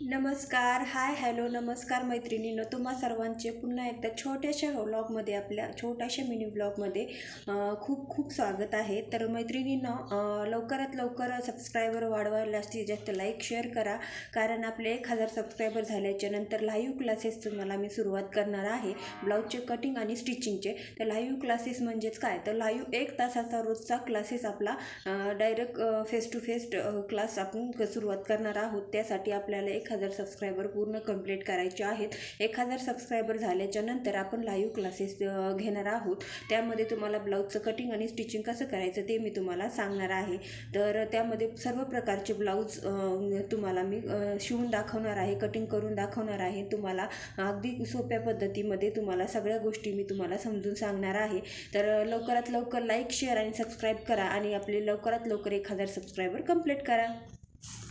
नमस्कार, हाय, हॅलो, नमस्कार मैत्रिणींनो, तुम्हा सर्वांचे पुन्हा एकदा छोट्याशा व्लॉगमध्ये, आपल्या छोट्याशा मिनी व्लॉगमध्ये खूप खूप स्वागत आहे. तर मैत्रिणींनो, लवकरात लवकर सबस्क्रायबर वाढवायला जास्तीत जास्त लाईक शेअर करा, कारण आपले 1000 सबस्क्रायबर झाल्याच्या नंतर लाईव्ह क्लासेस तुम्हाला मी सुरुवात करणार आहे, ब्लाऊजचे कटिंग आणि स्टिचिंगचे. तर लाईव्ह क्लासेस म्हणजेच काय, तर लाईव्ह 1 तासाचा रोजचा क्लासेस आपला direct face to face class आपण सुरुवात करणार आहोत. त्यासाठी आपल्याला 1000 सबस्क्रायबर पूर्ण कंप्लीट करायचे आहेत. 1000 सबस्क्रायबर झाल्याच्या नंतर आपण लाईव्ह क्लासेस घेणार आहोत. त्यामध्ये तुम्हाला ब्लाऊजचं कटिंग आणि स्टिचिंग कसं करायचं ते मी तुम्हाला सांगणार आहे. तर त्यामध्ये सर्व प्रकारचे ब्लाऊज तुम्हाला मी शिवून दाखवणार आहे, कटिंग करून दाखवणार आहे. तुम्हाला अगदी सोप्या पद्धतीमध्ये तुम्हाला सगळ्या गोष्टी मी तुम्हाला समजून सांगणार आहे. तर लवकरात लवकर लाईक शेअर आणि सबस्क्राईब करा आणि आपले लवकरात लवकर 1000 सबस्क्रायबर कंप्लीट करा.